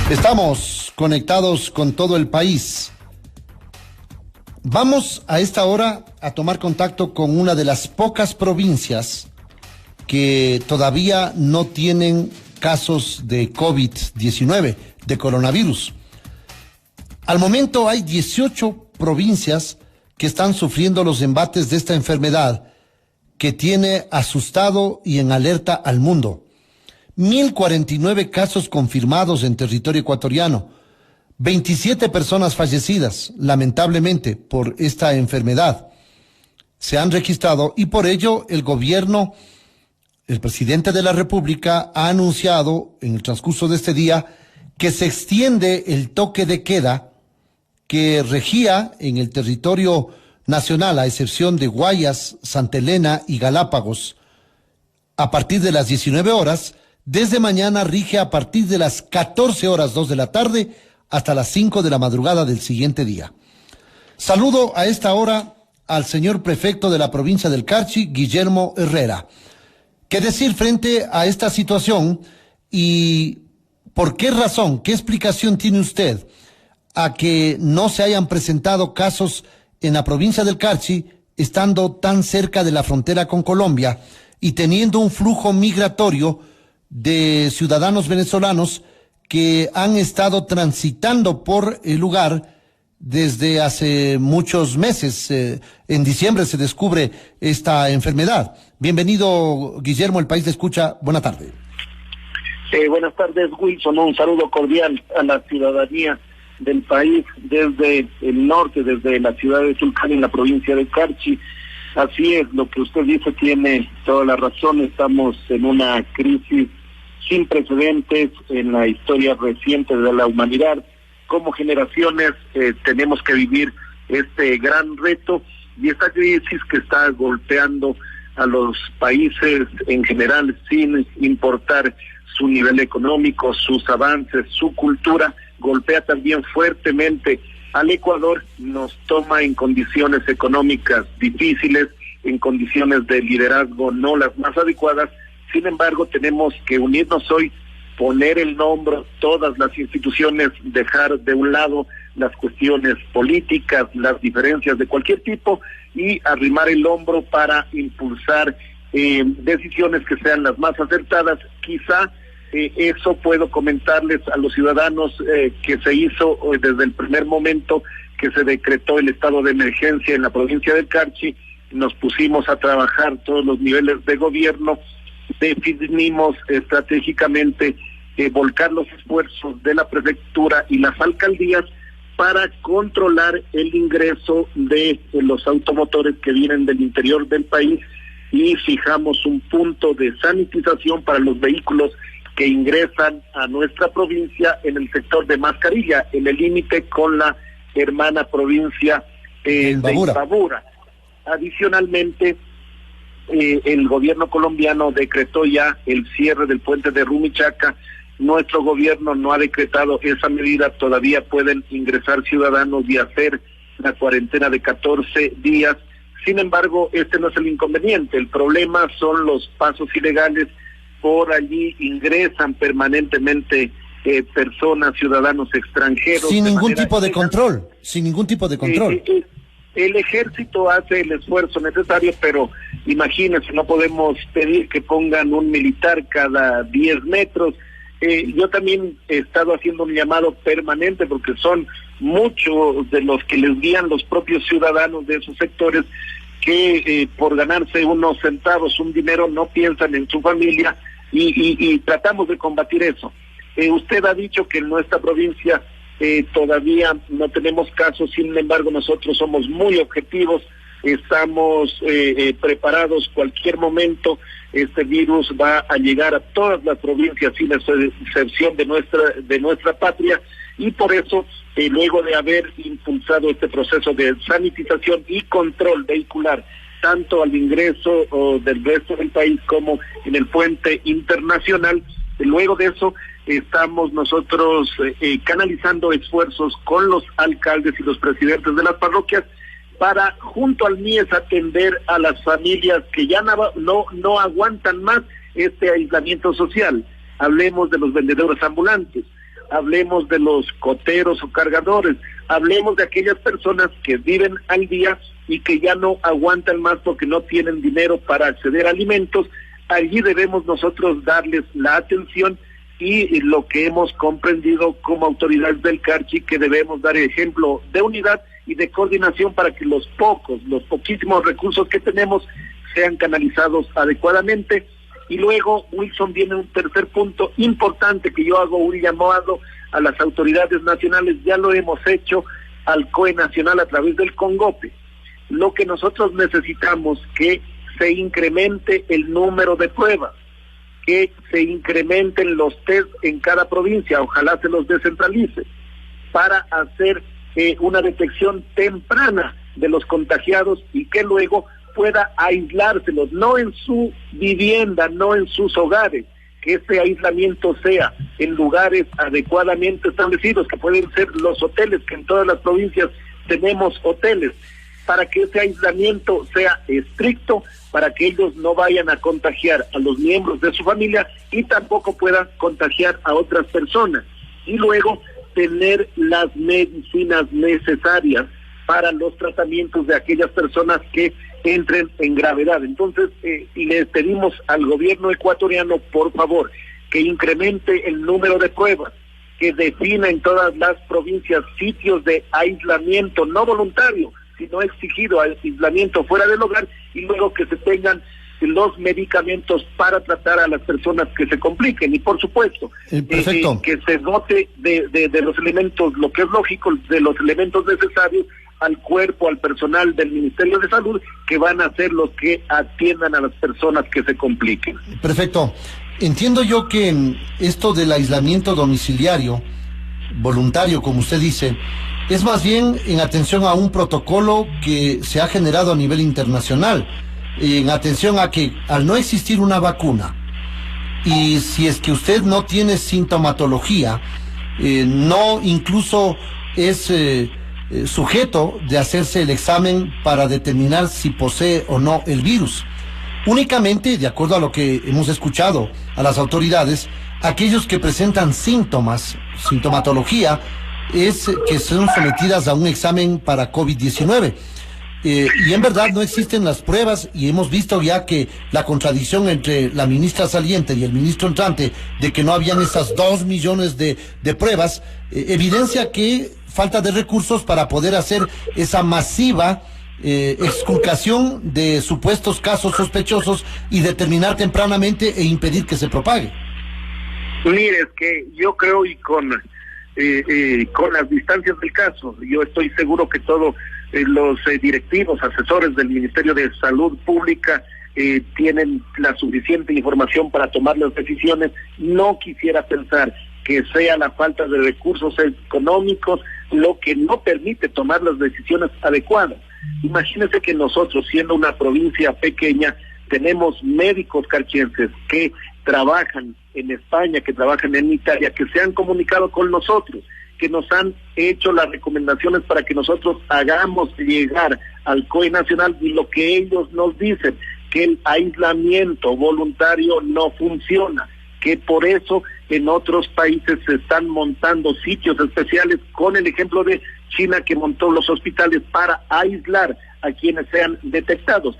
Estamos conectados con todo el país. Vamos a esta hora a tomar contacto con una de las pocas provincias que todavía no tienen casos de COVID-19, de coronavirus. Al momento hay 18 provincias que están sufriendo los embates de esta enfermedad que tiene asustado y en alerta al mundo. 1.049 casos confirmados en territorio ecuatoriano, 27 personas fallecidas, lamentablemente, por esta enfermedad. Se han registrado y por ello el gobierno, el presidente de la República, ha anunciado en el transcurso de este día que se extiende el toque de queda que regía en el territorio nacional, a excepción de Guayas, Santa Elena y Galápagos, a partir de las 19 horas, desde mañana rige a partir de las 14 horas 2 de la tarde hasta las 5 de la madrugada del siguiente día. Saludo a esta hora al señor prefecto de la provincia del Carchi, Guillermo Herrera. ¿Qué decir frente a esta situación y por qué razón, qué explicación tiene usted a que no se hayan presentado casos en la provincia del Carchi, estando tan cerca de la frontera con Colombia y teniendo un flujo migratorio de ciudadanos venezolanos que han estado transitando por el lugar desde hace muchos meses? En diciembre se descubre esta enfermedad. Bienvenido, Guillermo, El País te escucha. Buena tarde. Buenas tardes, Wilson. Un saludo cordial a la ciudadanía del país desde el norte, desde la ciudad de Tulcán, en la provincia de Carchi. Así es, lo que usted dice tiene toda la razón. Estamos en una crisis sin precedentes en la historia reciente de la humanidad. Como generaciones tenemos que vivir este gran reto y esta crisis que está golpeando a los países en general sin importar su nivel económico, sus avances, su cultura, golpea también fuertemente al Ecuador, nos toma en condiciones económicas difíciles, en condiciones de liderazgo no las más adecuadas. Sin embargo, tenemos que unirnos hoy, poner el hombro, todas las instituciones, dejar de un lado las cuestiones políticas, las diferencias de cualquier tipo y arrimar el hombro para impulsar decisiones que sean las más acertadas. Quizá eso puedo comentarles a los ciudadanos que se hizo desde el primer momento que se decretó el estado de emergencia en la provincia del Carchi. Nos pusimos a trabajar todos los niveles de gobierno, definimos estratégicamente volcar los esfuerzos de la prefectura y las alcaldías para controlar el ingreso de los automotores que vienen del interior del país y fijamos un punto de sanitización para los vehículos que ingresan a nuestra provincia en el sector de Mascarilla, en el límite con la hermana provincia de Imbabura. Adicionalmente, el gobierno colombiano decretó ya el cierre del puente de Rumichaca. Nuestro gobierno no ha decretado esa medida, todavía pueden ingresar ciudadanos y hacer la cuarentena de 14 días. Sin embargo, este no es el inconveniente, el problema son los pasos ilegales. Por allí ingresan permanentemente personas, ciudadanos extranjeros. Sin ningún tipo de control, sin ningún tipo de control. El ejército hace el esfuerzo necesario, pero imagínense, no podemos pedir que pongan un militar cada 10 metros. Yo también he estado haciendo un llamado permanente porque son muchos de los que les guían los propios ciudadanos de esos sectores que por ganarse unos centavos, un dinero, no piensan en su familia y tratamos de combatir eso. Usted ha dicho que en nuestra provincia todavía no tenemos casos, sin embargo nosotros somos muy objetivos, estamos preparados. Cualquier momento este virus va a llegar a todas las provincias sin excepción de nuestra patria y por eso luego de haber impulsado este proceso de sanitización y control vehicular tanto al ingreso del resto del país como en el puente internacional, luego de eso estamos nosotros canalizando esfuerzos con los alcaldes y los presidentes de las parroquias para, junto al MIES, atender a las familias que ya no aguantan más este aislamiento social. Hablemos de los vendedores ambulantes. hablemos de los coteros o cargadores, hablemos de aquellas personas que viven al día y que ya no aguantan más porque no tienen dinero para acceder a alimentos. Allí debemos nosotros darles la atención y lo que hemos comprendido como autoridades del Carchi, que debemos dar ejemplo de unidad y de coordinación para que los poquísimos recursos que tenemos sean canalizados adecuadamente. Y luego, Wilson, viene un tercer punto importante que yo hago un llamado a las autoridades nacionales, ya lo hemos hecho al COE nacional a través del CONGOPE. Lo que nosotros necesitamos que se incremente el número de pruebas, que se incrementen los test en cada provincia, ojalá se los descentralice, para hacer una detección temprana de los contagiados y que luego pueda aislárselos, no en su vivienda, no en sus hogares, que ese aislamiento sea en lugares adecuadamente establecidos, que pueden ser los hoteles, que en todas las provincias tenemos hoteles, para que ese aislamiento sea estricto, para que ellos no vayan a contagiar a los miembros de su familia y tampoco puedan contagiar a otras personas. Y luego tener las medicinas necesarias para los tratamientos de aquellas personas que entren en gravedad. Entonces, les pedimos al gobierno ecuatoriano, por favor, que incremente el número de pruebas, que defina en todas las provincias sitios de aislamiento no voluntario, sino exigido aislamiento fuera del hogar, y luego que se tengan los medicamentos para tratar a las personas que se compliquen. Y por supuesto, que se dote de los elementos, lo que es lógico, de los elementos necesarios al cuerpo, al personal del Ministerio de Salud, que van a ser los que atiendan a las personas que se compliquen. Perfecto. Entiendo yo que esto del aislamiento domiciliario, voluntario, como usted dice, es más bien en atención a un protocolo que se ha generado a nivel internacional, en atención a que al no existir una vacuna, y si es que usted no tiene sintomatología, no incluso es sujeto de hacerse el examen para determinar si posee o no el virus. Únicamente, de acuerdo a lo que hemos escuchado a las autoridades, aquellos que presentan sintomatología, es que son sometidas a un examen para COVID-19. Y en verdad no existen las pruebas, y hemos visto ya que la contradicción entre la ministra saliente y el ministro entrante de que no habían esas 2 millones de pruebas, evidencia que falta de recursos para poder hacer esa masiva exculcación de supuestos casos sospechosos y determinar tempranamente e impedir que se propague. Mire, es que yo creo, y con las distancias del caso, yo estoy seguro que todos los directivos, asesores del Ministerio de Salud Pública tienen la suficiente información para tomar las decisiones. No quisiera pensar que sea la falta de recursos económicos lo que no permite tomar las decisiones adecuadas. Imagínense que nosotros, siendo una provincia pequeña, tenemos médicos carchenses que trabajan en España, que trabajan en Italia, que se han comunicado con nosotros, que nos han hecho las recomendaciones para que nosotros hagamos llegar al COE nacional, y lo que ellos nos dicen, que el aislamiento voluntario no funciona, que por eso en otros países se están montando sitios especiales, con el ejemplo de China, que montó los hospitales para aislar a quienes sean detectados.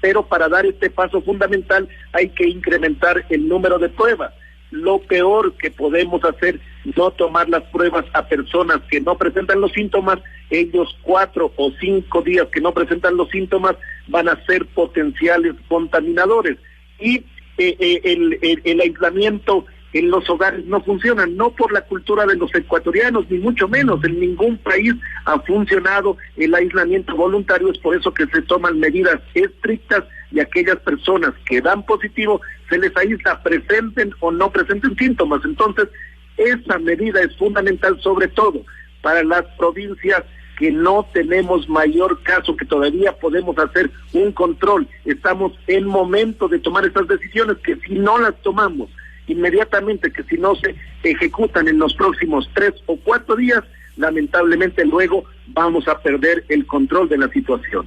Pero para dar este paso fundamental hay que incrementar el número de pruebas. Lo peor que podemos hacer, no tomar las pruebas a personas que no presentan los síntomas. Ellos 4 o 5 días que no presentan los síntomas van a ser potenciales contaminadores. Y el aislamiento en los hogares no funciona, no por la cultura de los ecuatorianos, ni mucho menos. En ningún país ha funcionado el aislamiento voluntario. Es por eso que se toman medidas estrictas, y aquellas personas que dan positivo se les aísla, presenten o no presenten síntomas. Entonces, esa medida es fundamental, sobre todo para las provincias que no tenemos mayor caso, que todavía podemos hacer un control. Estamos en momento de tomar esas decisiones, que si no las tomamos inmediatamente, que si no se ejecutan en los próximos 3 o 4 días, lamentablemente luego vamos a perder el control de la situación.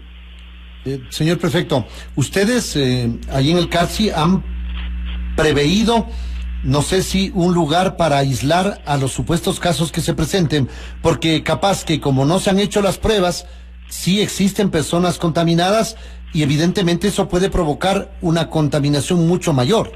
Señor prefecto, ustedes allí en el Carchi han preveído no sé si un lugar para aislar a los supuestos casos que se presenten, porque capaz que como no se han hecho las pruebas, sí existen personas contaminadas y evidentemente eso puede provocar una contaminación mucho mayor.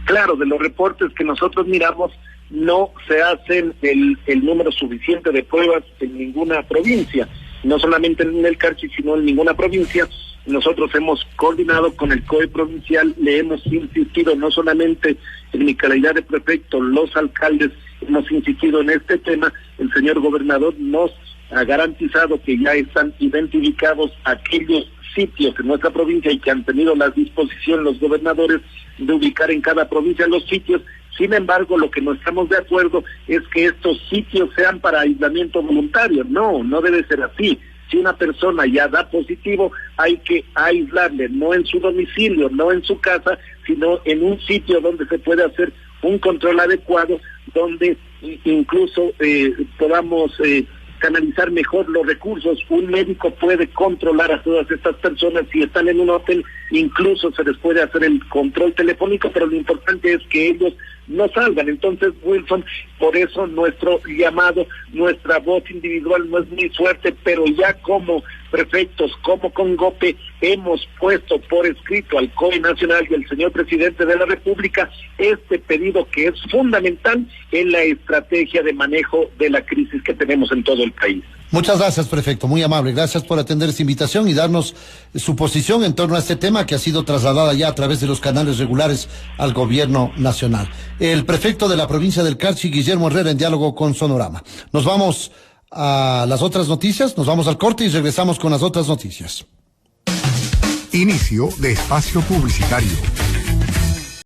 Claro, de los reportes que nosotros miramos, no se hacen el número suficiente de pruebas en ninguna provincia, no solamente en el Carchi, sino en ninguna provincia. Nosotros hemos coordinado con el COE provincial, le hemos insistido no solamente en mi calidad de prefecto, los alcaldes hemos insistido en este tema. El señor gobernador nos ha garantizado que ya están identificados aquellos sitios en nuestra provincia y que han tenido la disposición los gobernadores de ubicar en cada provincia los sitios. Sin embargo, lo que no estamos de acuerdo es que estos sitios sean para aislamiento voluntario. No debe ser así. Si una persona ya da positivo, hay que aislarle, no en su domicilio, no en su casa, sino en un sitio donde se puede hacer un control adecuado, donde incluso podamos canalizar mejor los recursos. Un médico puede controlar a todas estas personas. Si están en un hotel, incluso se les puede hacer el control telefónico, pero lo importante es que ellos no salgan. Entonces, Wilson, por eso nuestro llamado, nuestra voz individual no es muy fuerte, pero ya como prefectos, como Congope, hemos puesto por escrito al COE nacional y al señor presidente de la República este pedido que es fundamental en la estrategia de manejo de la crisis que tenemos en todo el país. Muchas gracias, prefecto, muy amable. Gracias por atender esta invitación y darnos su posición en torno a este tema que ha sido trasladada ya a través de los canales regulares al gobierno nacional. El prefecto de la provincia del Carchi, Guillermo Herrera, en diálogo con Sonorama. Nos vamos a las otras noticias, nos vamos al corte y regresamos con las otras noticias. Inicio de espacio publicitario.